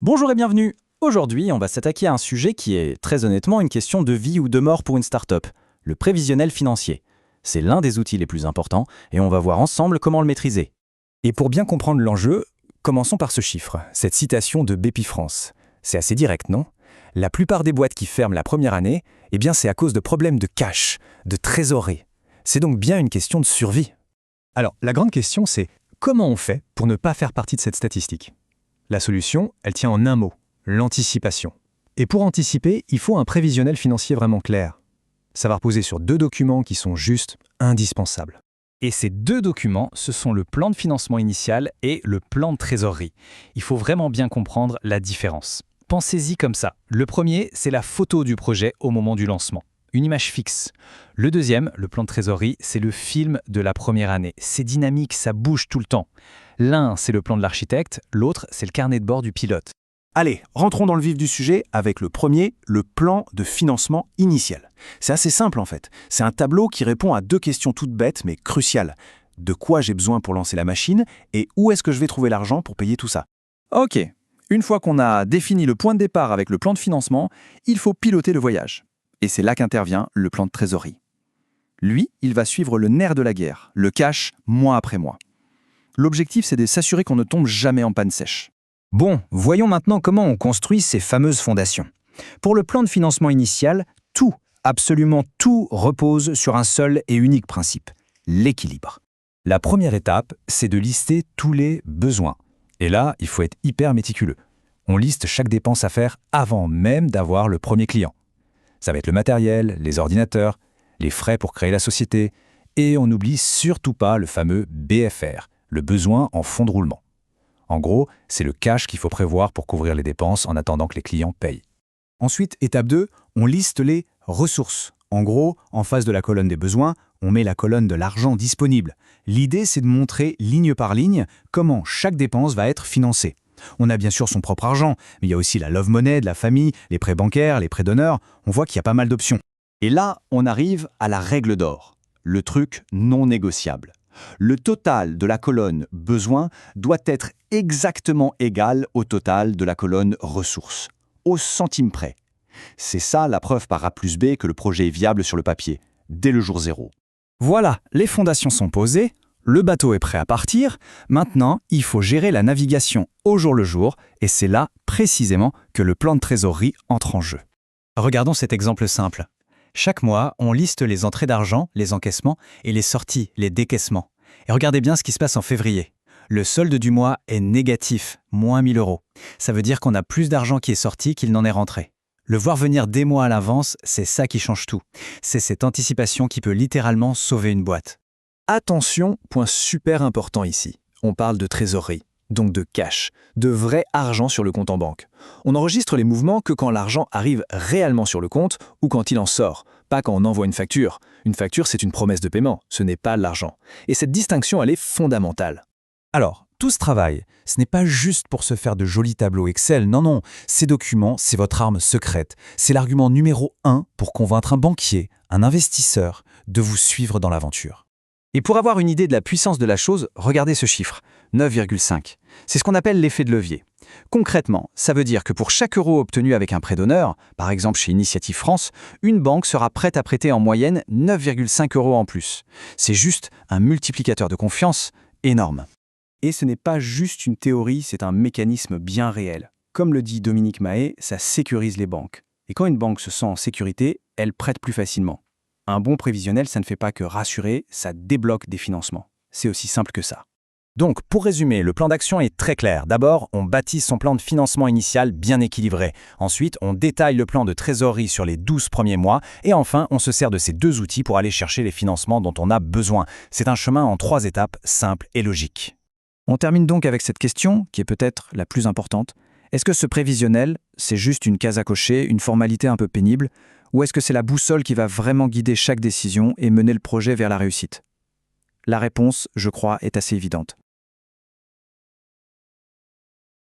Bonjour et bienvenue. Aujourd'hui, on va s'attaquer à un sujet qui est très honnêtement une question de vie ou de mort pour une start-up, le prévisionnel financier. C'est l'un des outils les plus importants et on va voir ensemble comment le maîtriser. Et pour bien comprendre l'enjeu, commençons par ce chiffre, cette citation de Bpifrance. C'est assez direct, non? La plupart des boîtes qui ferment la première année, c'est à cause de problèmes de cash, de trésorerie. C'est donc bien une question de survie. Alors, la grande question, c'est comment on fait pour ne pas faire partie de cette statistique? La solution, elle tient en un mot, l'anticipation. Et pour anticiper, il faut un prévisionnel financier vraiment clair. Ça va reposer sur deux documents qui sont juste indispensables. Et ces deux documents, ce sont le plan de financement initial et le plan de trésorerie. Il faut vraiment bien comprendre la différence. Pensez-y comme ça. Le premier, c'est la photo du projet au moment du lancement. Une image fixe. Le deuxième, le plan de trésorerie, c'est le film de la première année. C'est dynamique, ça bouge tout le temps. L'un, c'est le plan de l'architecte, l'autre, c'est le carnet de bord du pilote. Allez, rentrons dans le vif du sujet avec le premier, le plan de financement initial. C'est assez simple en fait. C'est un tableau qui répond à deux questions toutes bêtes mais cruciales. De quoi j'ai besoin pour lancer la machine et où est-ce que je vais trouver l'argent pour payer tout ça? Ok, une fois qu'on a défini le point de départ avec le plan de financement, il faut piloter le voyage. Et c'est là qu'intervient le plan de trésorerie. Lui, il va suivre le nerf de la guerre, le cash mois après mois. L'objectif, c'est de s'assurer qu'on ne tombe jamais en panne sèche. Bon, voyons maintenant comment on construit ces fameuses fondations. Pour le plan de financement initial, tout, absolument tout repose sur un seul et unique principe, l'équilibre. La première étape, c'est de lister tous les besoins. Et là, il faut être hyper méticuleux. On liste chaque dépense à faire avant même d'avoir le premier client. Ça va être le matériel, les ordinateurs, les frais pour créer la société, et on n'oublie surtout pas le fameux BFR, le besoin en fonds de roulement. En gros, c'est le cash qu'il faut prévoir pour couvrir les dépenses en attendant que les clients payent. Ensuite, étape 2, on liste les ressources. En gros, en face de la colonne des besoins, on met la colonne de l'argent disponible. L'idée, c'est de montrer ligne par ligne comment chaque dépense va être financée. On a bien sûr son propre argent, mais il y a aussi la love money de la famille, les prêts bancaires, les prêts d'honneur. On voit qu'il y a pas mal d'options. Et là, on arrive à la règle d'or, le truc non négociable. Le total de la colonne besoin doit être exactement égal au total de la colonne ressources, au centime près. C'est ça la preuve par A plus B que le projet est viable sur le papier, dès le jour zéro. Voilà, les fondations sont posées, le bateau est prêt à partir. Maintenant, il faut gérer la navigation au jour le jour, et c'est là, précisément, que le plan de trésorerie entre en jeu. Regardons cet exemple simple. Chaque mois, on liste les entrées d'argent, les encaissements, et les sorties, les décaissements. Et regardez bien ce qui se passe en février. Le solde du mois est négatif, moins 1 000 €. Ça veut dire qu'on a plus d'argent qui est sorti qu'il n'en est rentré. Le voir venir des mois à l'avance, c'est ça qui change tout. C'est cette anticipation qui peut littéralement sauver une boîte. Attention, point super important ici. On parle de trésorerie, donc de cash, de vrai argent sur le compte en banque. On enregistre les mouvements que quand l'argent arrive réellement sur le compte ou quand il en sort, pas quand on envoie une facture. Une facture, c'est une promesse de paiement, ce n'est pas l'argent. Et cette distinction, elle est fondamentale. Alors, tout ce travail, ce n'est pas juste pour se faire de jolis tableaux Excel, non. Ces documents, c'est votre arme secrète. C'est l'argument numéro 1 pour convaincre un banquier, un investisseur, de vous suivre dans l'aventure. Et pour avoir une idée de la puissance de la chose, regardez ce chiffre, 9,5. C'est ce qu'on appelle l'effet de levier. Concrètement, ça veut dire que pour chaque euro obtenu avec un prêt d'honneur, par exemple chez Initiative France, une banque sera prête à prêter en moyenne 9,5 € en plus. C'est juste un multiplicateur de confiance énorme. Et ce n'est pas juste une théorie, c'est un mécanisme bien réel. Comme le dit Dominique Mahé, ça sécurise les banques. Et quand une banque se sent en sécurité, elle prête plus facilement. Un bon prévisionnel, ça ne fait pas que rassurer, ça débloque des financements. C'est aussi simple que ça. Donc, pour résumer, le plan d'action est très clair. D'abord, on bâtit son plan de financement initial bien équilibré. Ensuite, on détaille le plan de trésorerie sur les 12 premiers mois. Et enfin, on se sert de ces deux outils pour aller chercher les financements dont on a besoin. C'est un chemin en 3 étapes, simple et logique. On termine donc avec cette question, qui est peut-être la plus importante. Est-ce que ce prévisionnel, c'est juste une case à cocher, une formalité un peu pénible, ou est-ce que c'est la boussole qui va vraiment guider chaque décision et mener le projet vers la réussite? La réponse, je crois, est assez évidente.